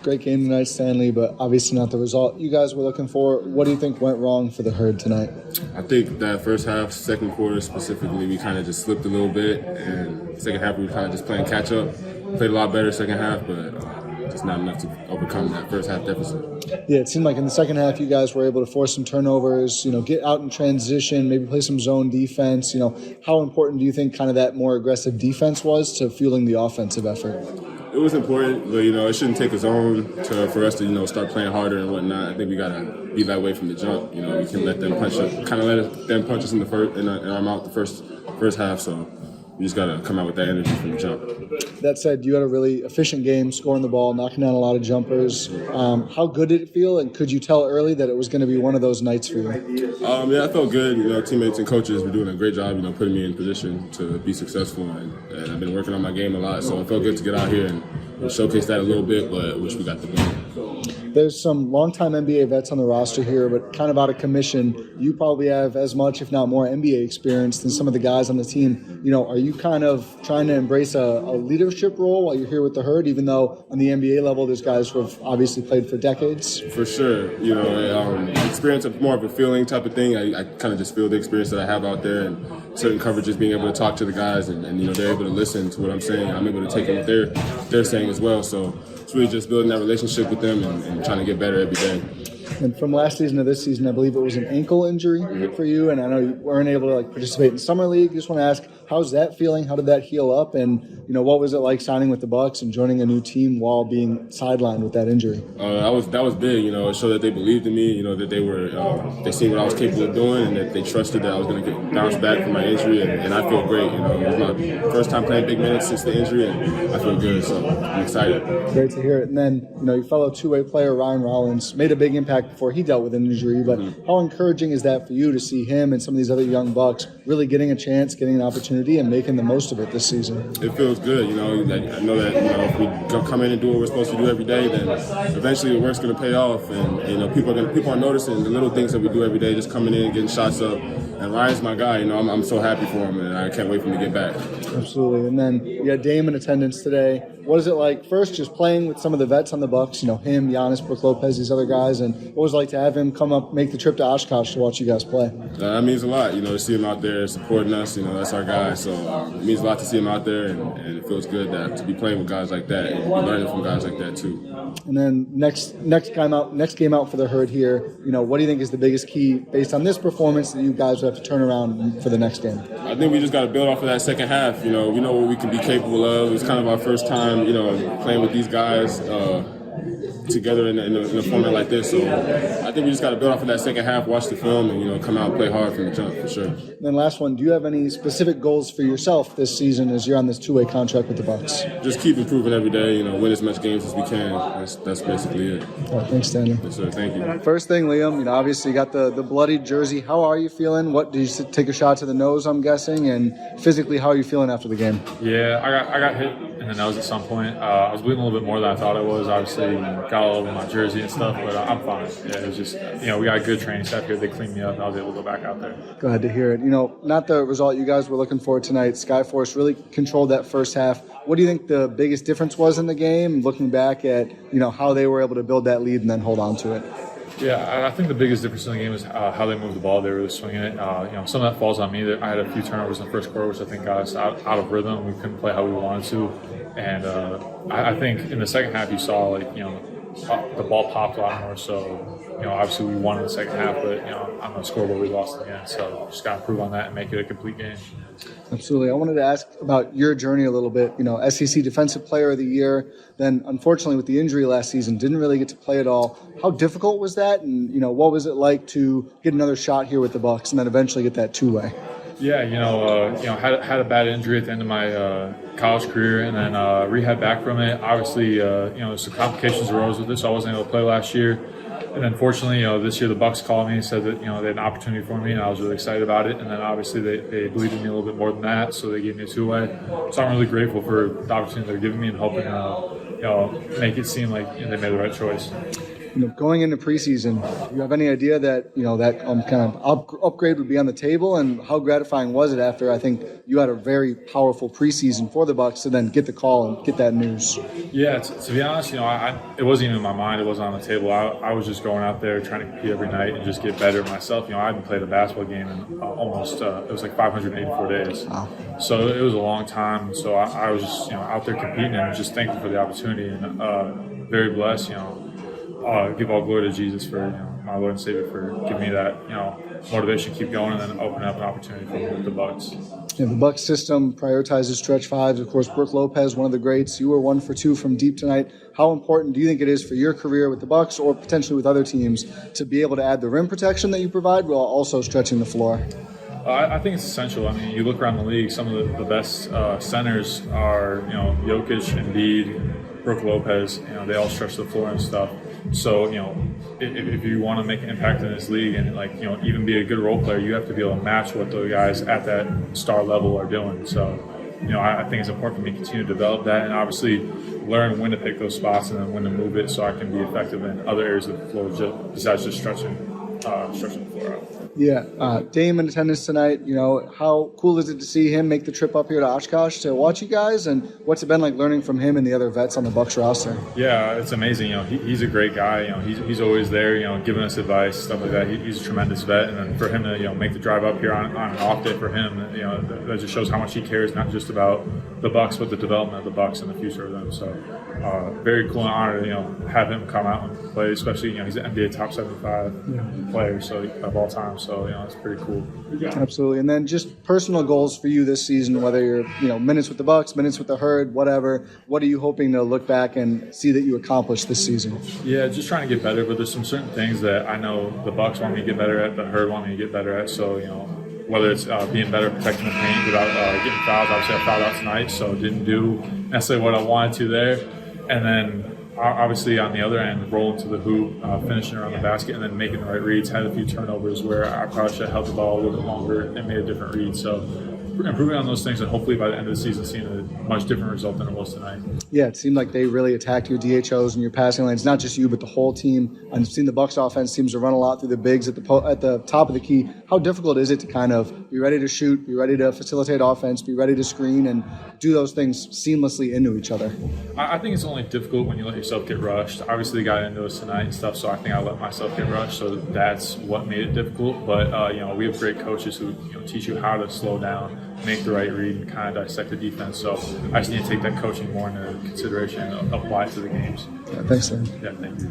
Great game tonight, Stanley, but obviously not the result you guys were looking for. What do you think went wrong for the Herd tonight? I think that first half, second quarter specifically, we kind of just slipped a little bit, and second half we were kind of just playing catch up. Played a lot better second half, but just not enough to overcome that first half deficit. Yeah, it seemed like in the second half you guys were able to force some turnovers, get out in transition, maybe play some zone defense. How important do you think kind of that more aggressive defense was to fueling the offensive effort? It was important, but it shouldn't take a zone for us to start playing harder and whatnot. I think we gotta be that way from the jump. We can let them punch us in our mouth the first half. So we just gotta come out with that energy from the jump. That said, you had a really efficient game, scoring the ball, knocking down a lot of jumpers. How good did it feel, and could you tell early that it was going to be one of those nights for you? Yeah, I felt good. Teammates and coaches were doing a great job, putting me in position to be successful, and I've been working on my game a lot, so it felt good to get out here and showcase that a little bit, but I wish we got the win. There's some longtime NBA vets on the roster here, but kind of out of commission. You probably have as much, if not more, NBA experience than some of the guys on the team. Are you kind of trying to embrace a leadership role while you're here with the Herd, even though on the NBA level there's guys who have obviously played for decades? For sure. Experience is more of a feeling type of thing. I kind of just feel the experience that I have out there, and certain coverages, being able to talk to the guys, and they're able to listen to what I'm saying. I'm able to take in what they're saying as well. So it's really just building that relationship with them and trying to get better every day. And from last season to this season, I believe it was an ankle injury for you, and I know you weren't able to participate in Summer League. Just want to ask, how's that feeling? How did that heal up? And what was it like signing with the Bucks and joining a new team while being sidelined with that injury? That was big. It showed that they believed in me. That they seen what I was capable of doing, and that they trusted that I was going to get bounced back from my injury. And I feel great. It was my first time playing big minutes since the injury, and I feel good. So I'm excited. Great to hear it. And then your fellow two-way player Ryan Rollins made a big impact before he dealt with an injury. But how encouraging is that for you to see him and some of these other young Bucks really getting a chance, getting an opportunity, and making the most of it this season? It feels good. I know that if we come in and do what we're supposed to do every day, then eventually the work's going to pay off, and people are noticing the little things that we do every day, just coming in, getting shots up. And Ryan's my guy. I'm so happy for him, and I can't wait for him to get back. Absolutely. And then you had Dame in attendance today. What is it like, first, just playing with some of the vets on the Bucks, him, Giannis, Brook Lopez, these other guys, and what was it like to have him come up, make the trip to Oshkosh to watch you guys play? That means a lot, to see him out there supporting us. That's our guy. So it means a lot to see him out there, and it feels good to be playing with guys like that and learning from guys like that too. And then next game out for the Herd here, what do you think is the biggest key based on this performance that you guys will have to turn around for the next game? I think we just got to build off of that second half. We know what we can be capable of. It's kind of our first time, playing with these guys together in a format like this. So I think we just got to build off of that second half, watch the film, and come out and play hard from the jump for sure. And then last one, do you have any specific goals for yourself this season as you're on this two-way contract with the Bucks? Just keep improving every day. Win as much games as we can. That's basically it. All right, thanks, Stanley. Yes, sir. Thank you. First thing, Liam. Obviously you got the bloody jersey. How are you feeling? What did you take a shot to the nose? I'm guessing, and physically, how are you feeling after the game? Yeah, I got hit in the nose at some point. I was bleeding a little bit more than I thought I was. Obviously, got all over my jersey and stuff, but I'm fine. Yeah, it was just, we got a good training staff here. They cleaned me up, and I was able to go back out there. Glad to hear it. Not the result you guys were looking for tonight. Skyforce really controlled that first half. What do you think the biggest difference was in the game, looking back at, how they were able to build that lead and then hold on to it? Yeah, I think the biggest difference in the game is how they moved the ball. They were really swinging it. Some of that falls on me. I had a few turnovers in the first quarter, which I think got us out of rhythm. We couldn't play how we wanted to. And I think in the second half you saw, the ball popped a lot more. So, obviously we won in the second half, but, on the scoreboard we lost again. So just got to improve on that and make it a complete game. Absolutely. I wanted to ask about your journey a little bit. SEC Defensive Player of the Year, then unfortunately with the injury last season, didn't really get to play at all. How difficult was that? And, what was it like to get another shot here with the Bucks and then eventually get that two-way? Yeah, had a bad injury at the end of my college career, and then rehab back from it. Obviously, some complications arose with it, so I wasn't able to play last year. And then fortunately, this year the Bucks called me and said that, they had an opportunity for me, and I was really excited about it. And then obviously they believed in me a little bit more than that, so they gave me a two-way. So I'm really grateful for the opportunity they're giving me and hoping, make it seem like they made the right choice. Going into preseason, do you have any idea that that kind of upgrade would be on the table, and how gratifying was it after I think you had a very powerful preseason for the Bucks to then get the call and get that news? Yeah, to be honest, it wasn't even in my mind. It wasn't on the table. I was just going out there trying to compete every night and just get better myself. I haven't played a basketball game in almost it was like 584 days. Wow. So it was a long time. So I was just out there competing and just thankful for the opportunity and very blessed. Give all glory to Jesus for my Lord and Savior for giving me that motivation to keep going and then opening up an opportunity for me with the Bucks. The Bucks system prioritizes stretch fives. Of course, Brook Lopez, one of the greats. You were 1 for 2 from deep tonight. How important do you think it is for your career with the Bucks or potentially with other teams to be able to add the rim protection that you provide while also stretching the floor? I think it's essential. I mean, you look around the league, some of the best centers are, Jokic, Embiid, Brook Lopez. They all stretch the floor and stuff. So, if you want to make an impact in this league and even be a good role player, you have to be able to match what the guys at that star level are doing. So, I think it's important for me to continue to develop that and obviously learn when to pick those spots and then when to move it so I can be effective in other areas of the floor besides just stretching the floor out. Yeah, Dame in attendance tonight. How cool is it to see him make the trip up here to Oshkosh to watch you guys, and what's it been like learning from him and the other vets on the Bucks roster? Yeah, it's amazing. He's a great guy. He's always there. Giving us advice, stuff like that. He's a tremendous vet, and then for him to make the drive up here on an off day for him, that just shows how much he cares, not just about the Bucks, but the development of the Bucks and the future of them. So, very cool and honored to have him come out and play. Especially he's an NBA top 75 player, so of all time. So it's pretty cool. Absolutely. And then just personal goals for you this season, whether you're minutes with the Bucks, minutes with the Herd, whatever. What are you hoping to look back and see that you accomplished this season? Yeah, just trying to get better. But there's some certain things that I know the Bucks want me to get better at, the Herd want me to get better at. So whether it's being better protecting the paint without getting fouls. Obviously, I fouled out tonight, so didn't do necessarily what I wanted to there. And then obviously on the other end, rolling to the hoop, finishing around the basket, and then making the right reads. Had a few turnovers where I probably should have held the ball a little bit longer and made a different read. So improving on those things, and hopefully by the end of the season, seeing a much different result than it was tonight. Yeah, it seemed like they really attacked your DHOs and your passing lanes, not just you, but the whole team. I've seen the Bucks offense seems to run a lot through the bigs at the top of the key. How difficult is it to kind of be ready to shoot, be ready to facilitate offense, be ready to screen, and do those things seamlessly into each other? I think it's only difficult when you let yourself get rushed. Obviously, they got into us tonight and stuff, so I think I let myself get rushed, so that's what made it difficult. But, we have great coaches who teach you how to slow down, make the right read, and kind of dissect the defense. So I just need to take that coaching more into consideration and apply it to the games. Yeah, thanks, man. Yeah, thank you.